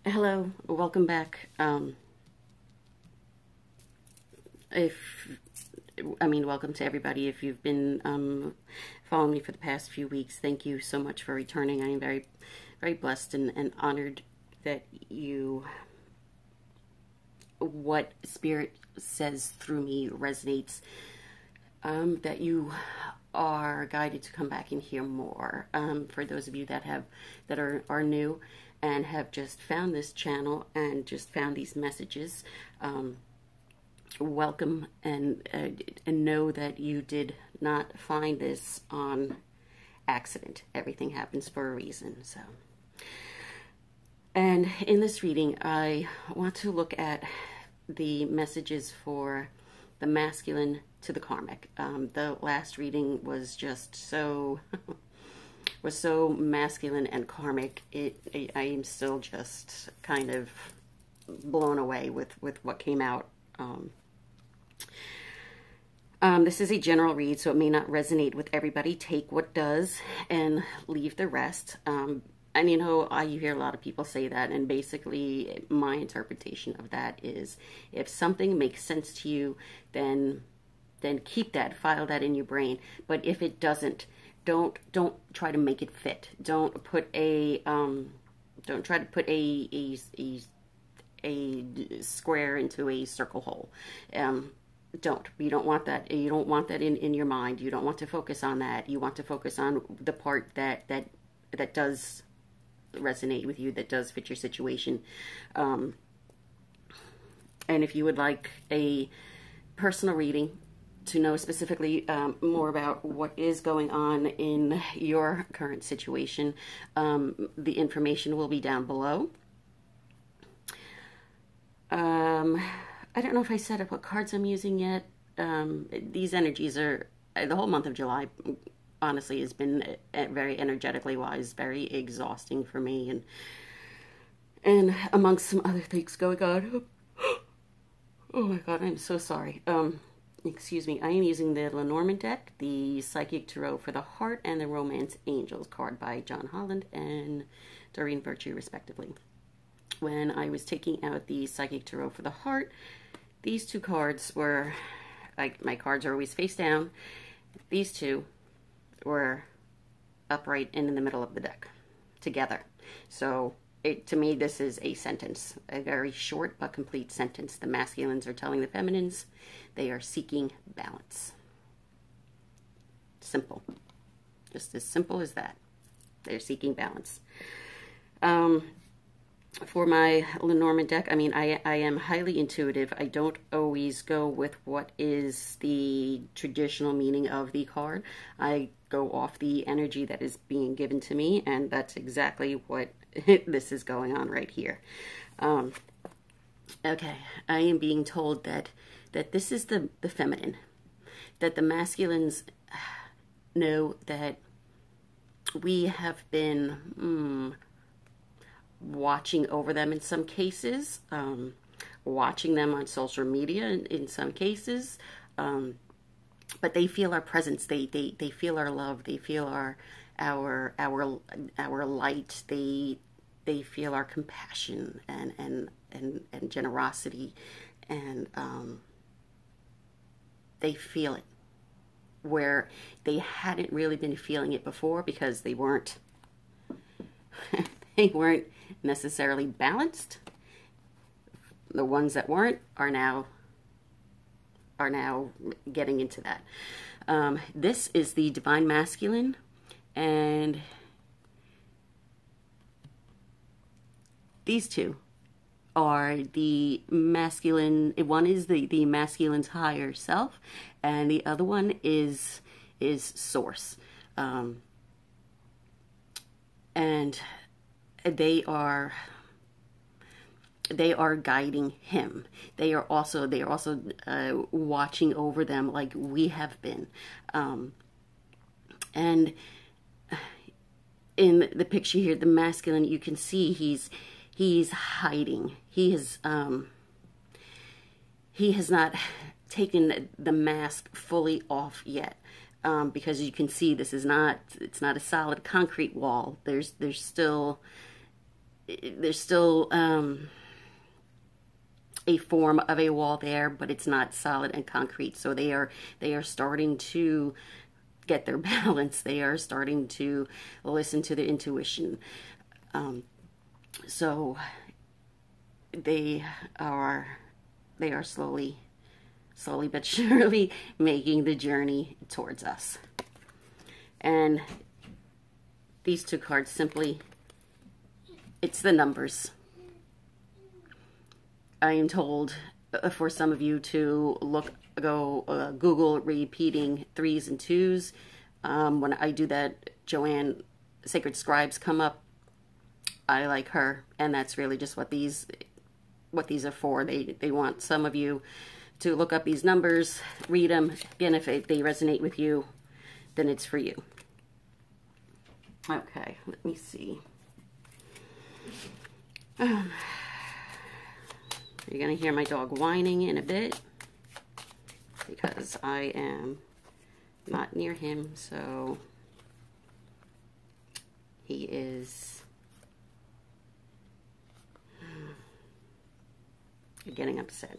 Hello, welcome back. Welcome to everybody. If you've been following me for the past few weeks, thank you so much for returning. I am very, very blessed and honored that what Spirit says through me resonates, that you are guided to come back and hear more. For those of you that are new and have just found this channel and just found these messages, welcome, and know that you did not find this on accident. Everything happens for a reason. So, and in this reading, I want to look at the messages for the masculine to the karmic. The last reading was just so was so masculine and karmic. I am still just kind of blown away with what came out. This is a general read, so it may not resonate with everybody. Take what does and leave the rest. And you know, I hear a lot of people say that, and basically my interpretation of that is, if something makes sense to you, then keep that, file that in your brain. But if it doesn't, don't try to make it fit. Don't try to put a square into a circle hole. You don't want that. You don't want that in your mind. You don't want to focus on that. You want to focus on the part that does resonate with you, that does fit your situation. And if you would like a personal reading to know specifically more about what is going on in your current situation, the information will be down below. I don't know if I set up what cards I'm using yet. These energies are, the whole month of July, honestly, has been very energetically wise, very exhausting for me, and amongst some other things going on. Oh my God, I'm so sorry. Excuse me. I am using the Lenormand deck, the Psychic Tarot for the Heart, and the Romance Angels card by John Holland and Doreen Virtue, respectively. When I was taking out the Psychic Tarot for the Heart, these two cards were, like, my cards are always face down. These two were upright and in the middle of the deck together. So to me, this is a sentence, a very short but complete sentence. The masculines are telling the feminines they are seeking balance. Simple. Just as simple as that. They're seeking balance. For my Lenormand deck, I mean, I am highly intuitive. I don't always go with what is the traditional meaning of the card. I go off the energy that is being given to me, and that's exactly what this is going on right here. Okay, I am being told that this is the feminine, that the masculines know that we have been watching over them in some cases, watching them on social media in some cases, but they feel our presence. They feel our love. They feel our light. They feel our compassion and generosity, and they feel it where they hadn't really been feeling it before, because they weren't they weren't necessarily balanced. The ones that weren't are now getting into that. This is the Divine Masculine, and these two are the masculine. One is the masculine's higher self, and the other one is source. And they are guiding him. They are also watching over them, like we have been. And in the picture here, the masculine, you can see he's hiding. He has not taken the mask fully off yet. Because you can see this is not, it's not a solid concrete wall. There's still there's still a form of a wall there, but it's not solid and concrete. So they are starting to get their balance. They are starting to listen to their intuition. So they are slowly but surely making the journey towards us. And these two cards simply, it's the numbers. I am told for some of you to Google repeating 3s and 2s. When I do that, Joanne, Sacred Scribes come up. I like her, and that's really just what these are for. They want some of you to look up these numbers, read them, and if they resonate with you, then it's for you. Okay, let me see. You're going to hear my dog whining in a bit because I am not near him, so he is getting upset.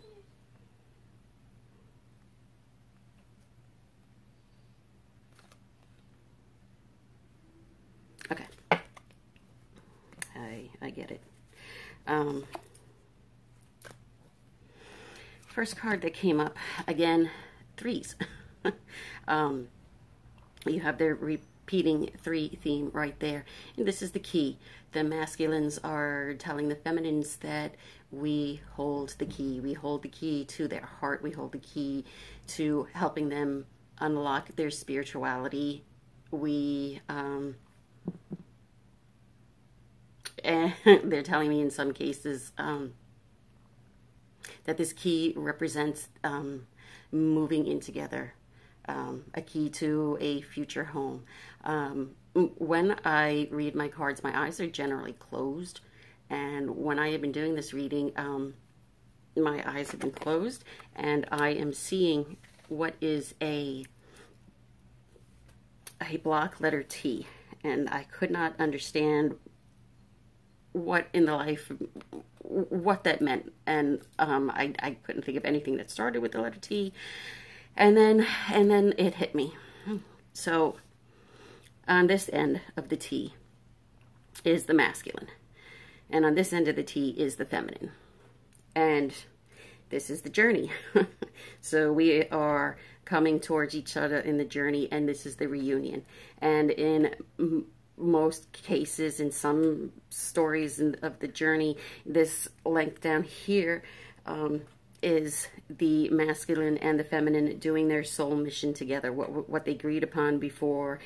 Okay. I get it. First card that came up, again, 3s. You have their repeating 3 theme right there. And this is the key. The masculines are telling the feminines that we hold the key. We hold the key to their heart. We hold the key to helping them unlock their spirituality. And they're telling me in some cases that this key represents moving in together, a key to a future home. When I read my cards, my eyes are generally closed, and when I have been doing this reading, my eyes have been closed, and I am seeing what is a block letter T, and I could not understand what in the life, what that meant, and I couldn't think of anything that started with the letter T, and then it hit me. So on this end of the T is the masculine, and on this end of the T is the feminine, and this is the journey. So we are coming towards each other in the journey, and this is the reunion. And in most cases, in some stories of the journey, this length down here is the masculine and the feminine doing their soul mission together. What they agreed upon before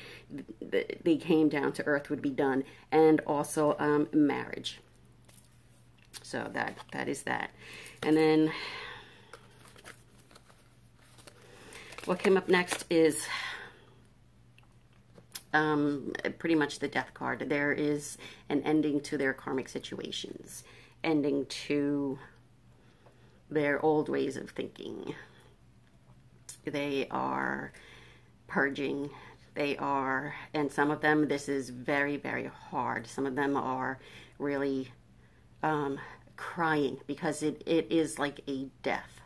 they came down to earth would be done, and also marriage. So that is that. And then what came up next is pretty much the death card. There is an ending to their karmic situations, ending to their old ways of thinking. They are purging. They are, and some of them, this is very, very hard. Some of them are really crying because it is like a death.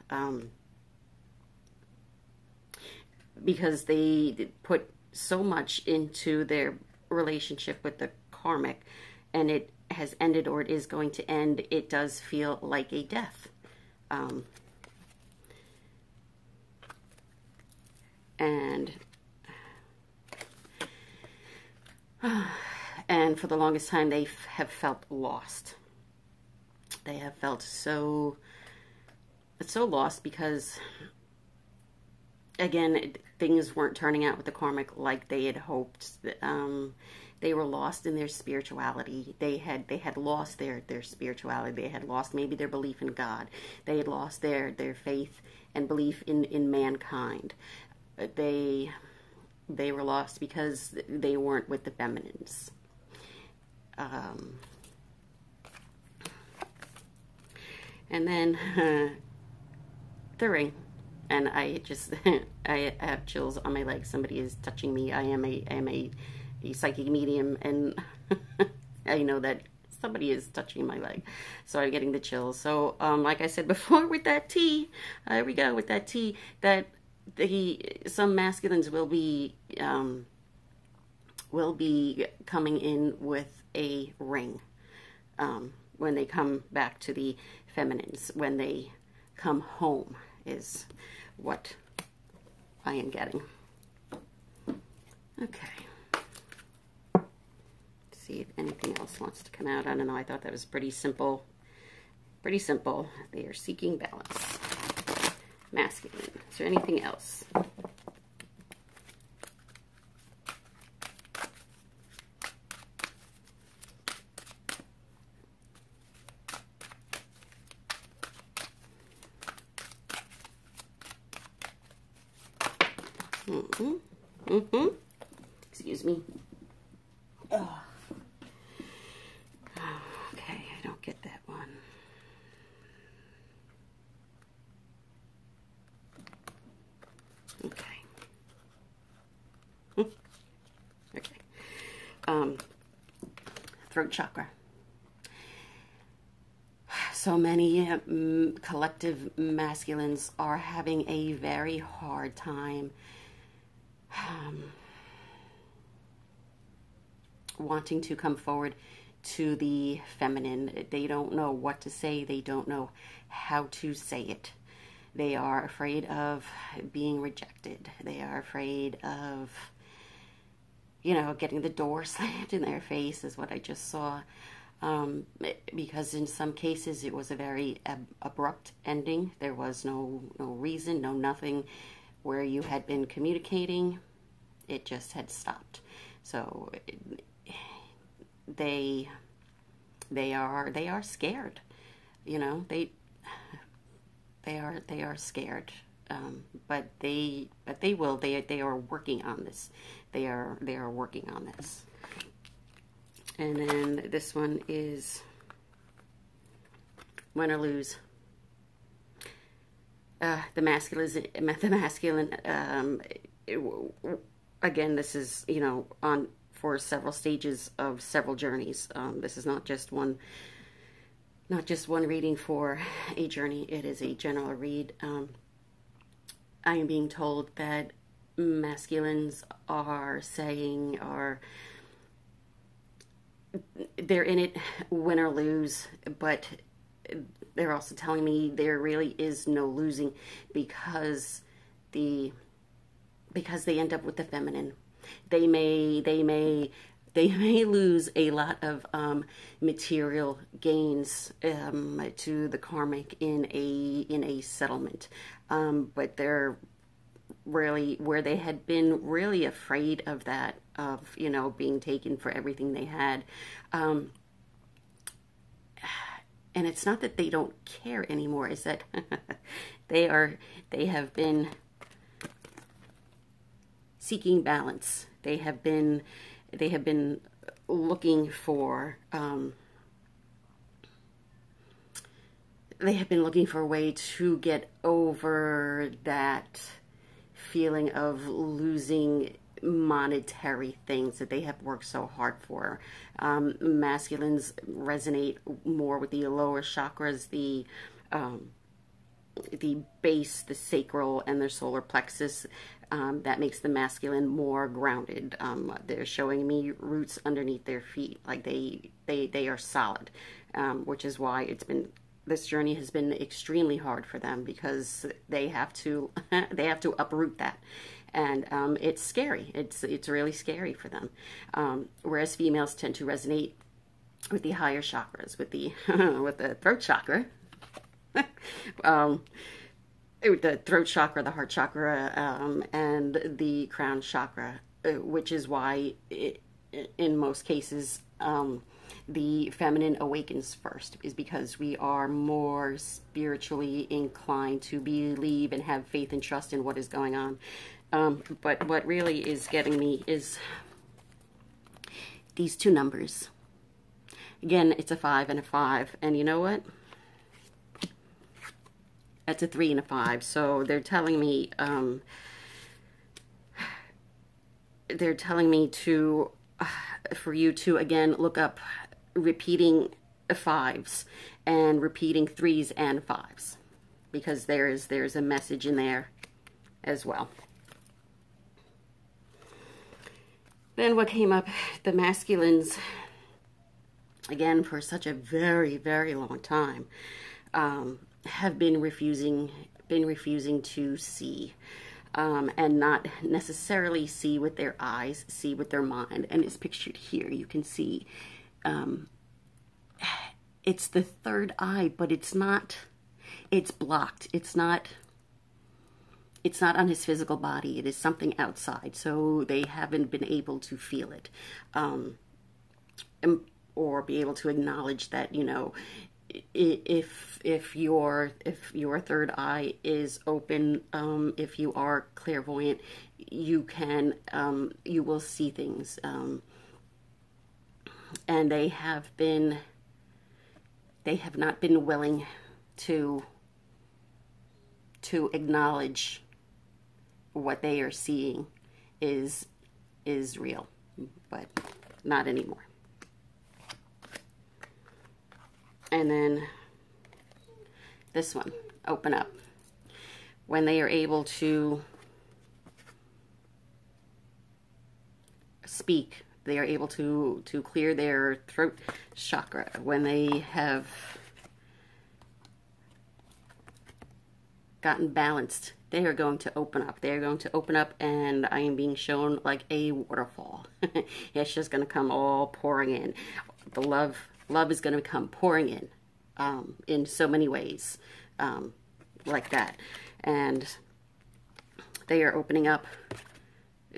Because they put so much into their relationship with the karmic, and it has ended, or it is going to end. It does feel like a death. And for the longest time, they have felt lost. They have felt so lost because, again, things weren't turning out with the karmic like they had hoped. They were lost in their spirituality. They had lost their spirituality. They had lost maybe their belief in God. They had lost their faith and belief in mankind. They were lost because they weren't with the feminines. And then the ring. And I have chills on my legs. Somebody is touching me. I am a psychic medium, and I know that Somebody is touching my leg. So I'm getting the chills. So, like I said before, with that tea, there we go, with that tea, that some masculines will be coming in with a ring when they come back to the feminines, when they come home, is what I am getting. Okay. See if anything else wants to come out. I don't know. I thought that was pretty simple. Pretty simple. They are seeking balance. Masculine. Is there anything else? Excuse me. Oh. Okay, I don't get that one. Okay. Okay. Throat chakra. So many collective masculines are having a very hard time wanting to come forward to the feminine. They don't know what to say. They don't know how to say it. They are afraid of being rejected. They are afraid of, you know, getting the door slammed in their face, is what I just saw. Because in some cases it was a very abrupt ending. There was no reason, no nothing. Where you had been communicating, it just had stopped. So they are scared. You know, they are scared. But they are working on this. They are working on this. And then this one is win or lose. The masculine, again, this is, you know, on for several stages of several journeys. This is not just one reading for a journey. It is a general read. I am being told that masculines are saying, they're in it win or lose, but they're also telling me there really is no losing, because they end up with the feminine. They may lose a lot of material gains to the karmic in a settlement, but they're really, where they had been really afraid of that, of, you know, being taken for everything they had. And it's not that they don't care anymore, it's that they have been seeking balance. They have been looking for a way to get over that feeling of losing monetary things that they have worked so hard for. Masculines resonate more with the lower chakras, the base, the sacral, and their solar plexus. That makes the masculine more grounded. They're showing me roots underneath their feet, like they are solid, which is why this journey has been extremely hard for them, because they have to uproot that. And it's scary. It's really scary for them. Whereas females tend to resonate with the higher chakras, with the with the throat chakra, with the throat chakra, the heart chakra, and the crown chakra, which is why in most cases the feminine awakens first, is because we are more spiritually inclined to believe and have faith and trust in what is going on. But what really is getting me is these two numbers. Again, it's a 5 and a 5. And you know what? That's a 3 and a 5. So they're telling me, for you to, again, look up repeating fives and repeating threes and fives, because there's a message in there as well. Then what came up, the masculines, again, for such a very, very long time, have been refusing to see, and not necessarily see with their eyes, see with their mind. And it's pictured here. You can see it's the third eye, but it's not, it's blocked. It's not on his physical body. It is something outside. So they haven't been able to feel it, or be able to acknowledge that, you know, if your third eye is open, if you are clairvoyant, you will see things, and they have not been willing to acknowledge what they are seeing is real, but not anymore. And then this one, open up. When they are able to speak, they are able to clear their throat chakra. When they have gotten balanced, they are going to open up. They are going to open up, and I am being shown like a waterfall. It's just going to come all pouring in. The love is going to come pouring in so many ways, like that. And they are opening up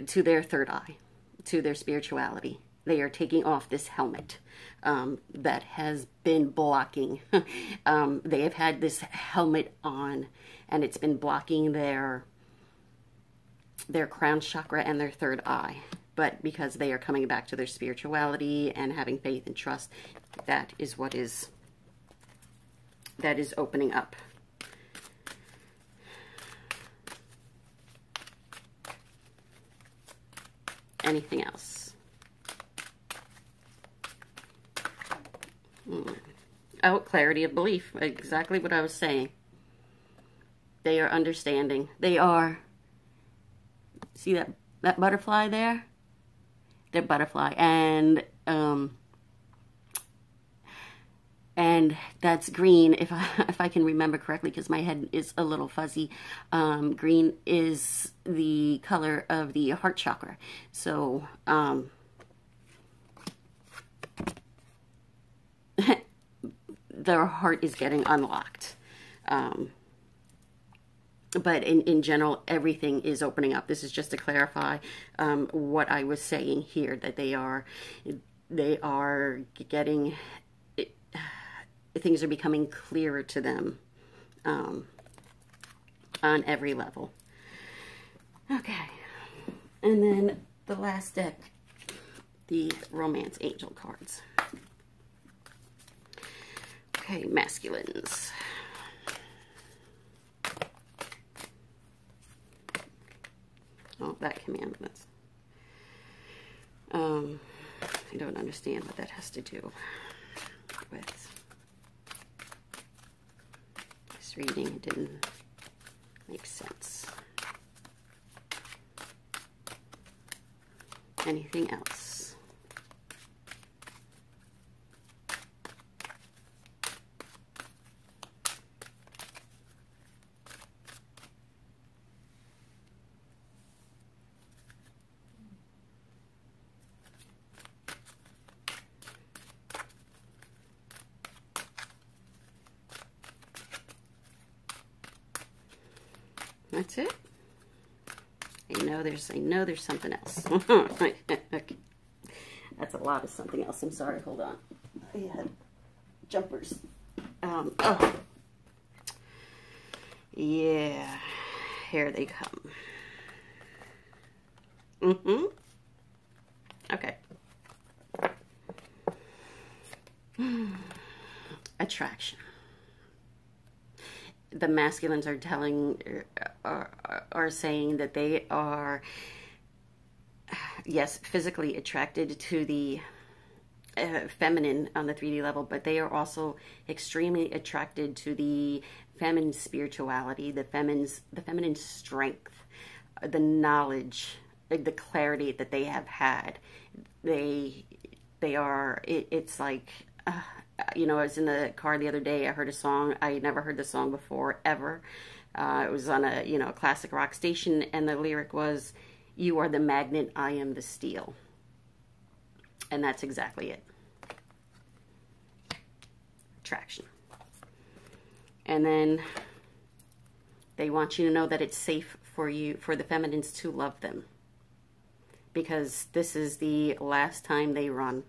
to their third eye, to their spirituality. They are taking off this helmet that has been blocking. They have had this helmet on, and it's been blocking their crown chakra and their third eye. But because they are coming back to their spirituality and having faith and trust, that is opening up. Anything else? Oh, clarity of belief. Exactly what I was saying. They are understanding. They are, see that butterfly there? They're butterfly, and that's green, if I can remember correctly, because my head is a little fuzzy. Green is the color of the heart chakra. So their heart is getting unlocked. But in general, everything is opening up. This is just to clarify what I was saying here, that they are getting, things are becoming clearer to them on every level. Okay, and then the last deck, the Romance Angel cards. Okay, masculines. Oh, that commandments. I don't understand what that has to do with this reading. It didn't make sense. Anything else? That's it. I know there's something else. Okay. That's a lot of something else. I'm sorry. Hold on. I had jumpers. Oh. Yeah. Here they come. Okay. Attraction. The masculines are saying that they are, yes, physically attracted to the feminine on the 3D level, but they are also extremely attracted to the feminine spirituality, the feminine strength, the knowledge, the clarity that they have had. They are, it's like, you know, I was in the car the other day, I heard a song, I never heard the song before, ever. It was on a, you know, a classic rock station, and the lyric was, "You are the magnet, I am the steel." And that's exactly it. Attraction. And then they want you to know that it's safe for you, for the feminines to love them. Because this is the last time they run.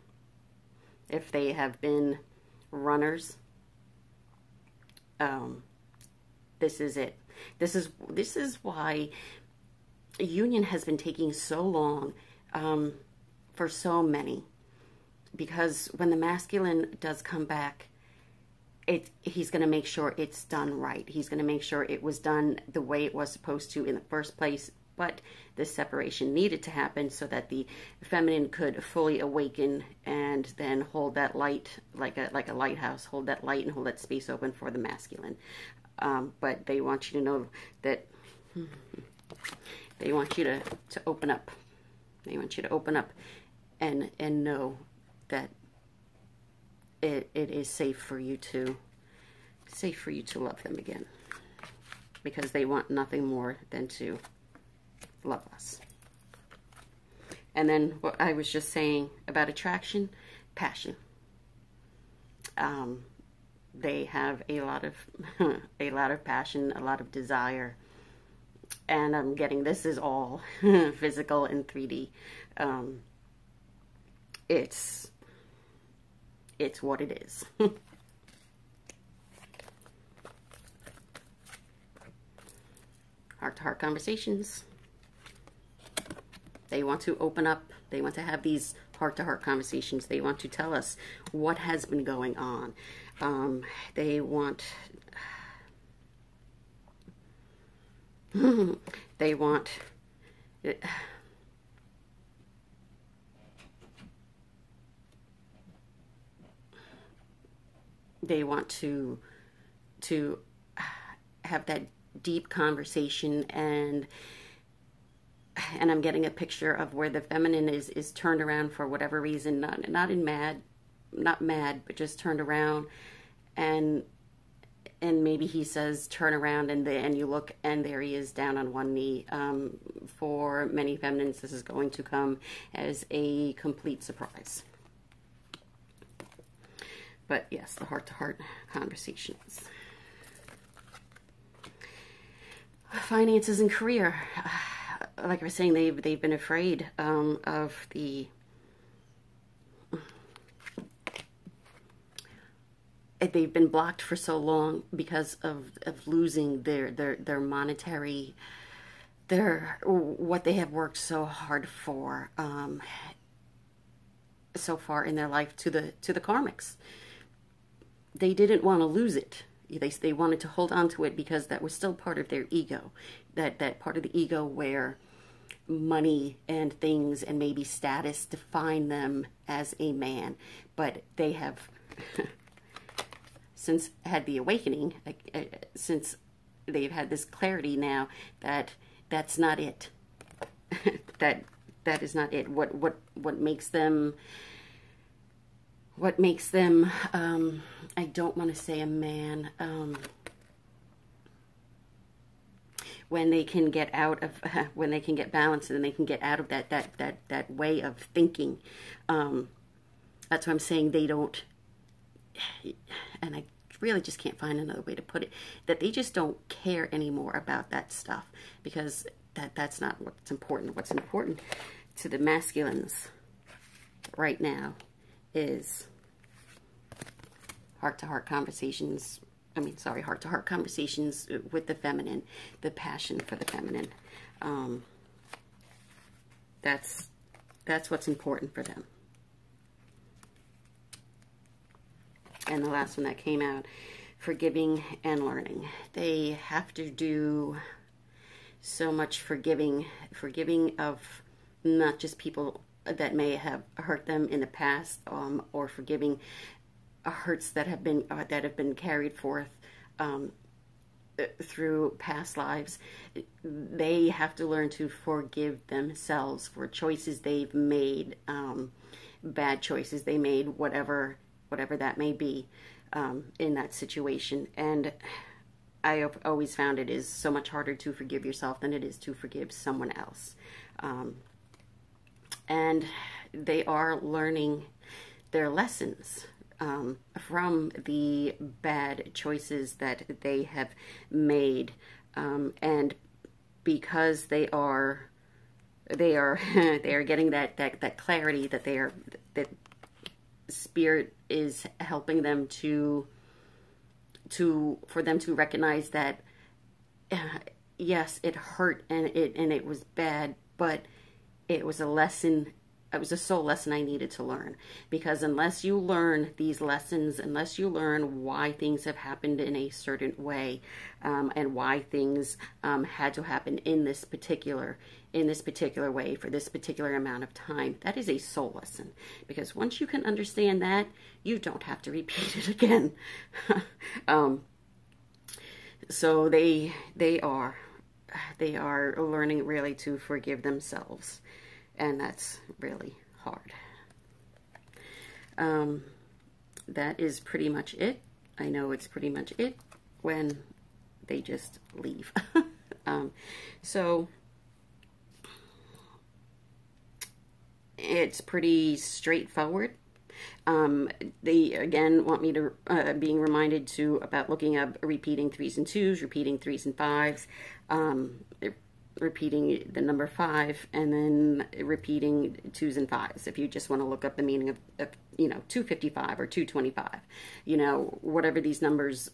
If they have been runners, this is it. This is why union has been taking so long for so many. Because when the masculine does come back, he's going to make sure it's done right. He's going to make sure it was done the way it was supposed to in the first place. But this separation needed to happen so that the feminine could fully awaken and then hold that light like a lighthouse, hold that light and hold that space open for the masculine. But they want you to know that they want you to open up. They want you to open up and know that it is safe for you to love them again, because they want nothing more than to love us. And then what I was just saying about attraction, passion. They have a lot of a lot of passion, a lot of desire, and I'm getting this is all physical and 3D. It's what it is. Heart-to-heart conversations. They want to open up. They want to have these heart-to-heart conversations. They want to tell us what has been going on. They want... they want... They want to have that deep conversation, and I'm getting a picture of where the feminine is turned around for whatever reason, not mad, but just turned around, and maybe he says turn around, and you look, and there he is down on one knee. For many feminines, this is going to come as a complete surprise. But yes, the heart-to-heart conversations. Finances and career. Like I was saying, they've been afraid of the... They've been blocked for so long because of losing their monetary, what they have worked so hard for so far in their life to the karmics. They didn't want to lose it. They wanted to hold on to it because that was still part of their ego. That part of the ego where money and things and maybe status define them as a man. But they have since had the awakening, since they've had this clarity now that that's not it. that is not it. What makes them... What makes them, I don't want to say a man, when they can get out of, when they can get balanced and they can get out of that way of thinking. That's why I'm saying they don't, and I really just can't find another way to put it, that they just don't care anymore about that stuff, because that's not what's important. What's important to the masculines right now is heart-to-heart conversations. Heart-to-heart conversations with the feminine, the passion for the feminine. That's what's important for them. And the last one that came out, forgiving and learning. They have to do so much forgiving of not just people that may have hurt them in the past, or forgiving hurts that have been carried forth through past lives. They have to learn to forgive themselves for choices they've made, bad choices they made, whatever that may be, in that situation. And I have always found it is so much harder to forgive yourself than it is to forgive someone else. And they are learning their lessons from the bad choices that they have made, and because they are they are getting that clarity that Spirit is helping them for them to recognize that yes, it hurt and it was bad, but it was a lesson. It was a soul lesson I needed to learn, because unless you learn these lessons, unless you learn why things have happened in a certain way, and why things had to happen in this particular way for this particular amount of time, that is a soul lesson. Because once you can understand that, you don't have to repeat it again. So they are learning really to forgive themselves. And that's really hard. That is pretty much it. I know it's pretty much it when they just leave. So it's pretty straightforward. They again want me to being reminded to about looking up repeating 3s and 2s, repeating 3s and 5s. Repeating the number 5, and then repeating 2s and 5s. If you just want to look up the meaning of 255 or 225, whatever these numbers,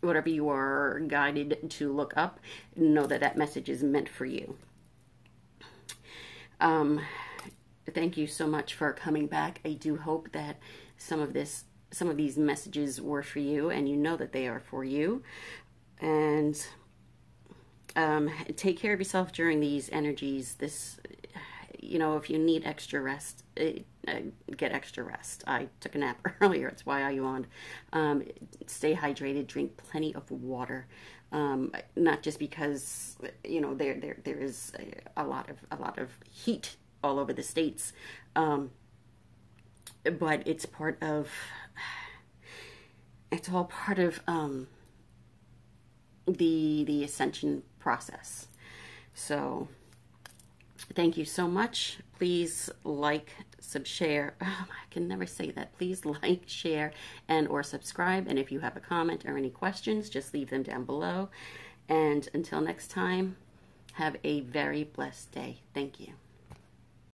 whatever you are guided to look up, know that that message is meant for you. Thank you so much for coming back. I do hope that some of these messages were for you, and you know that they are for you. And take care of yourself during these energies. This, if you need extra rest, get extra rest. I took a nap earlier. That's why I yawned. Stay hydrated. Drink plenty of water. Not just because there is a lot of heat all over the states, but it's all part of the ascension process. So thank you so much. Please like, share. Oh, I can never say that. Please like, share, and or subscribe. And if you have a comment or any questions, just leave them down below. And until next time, have a very blessed day. Thank you.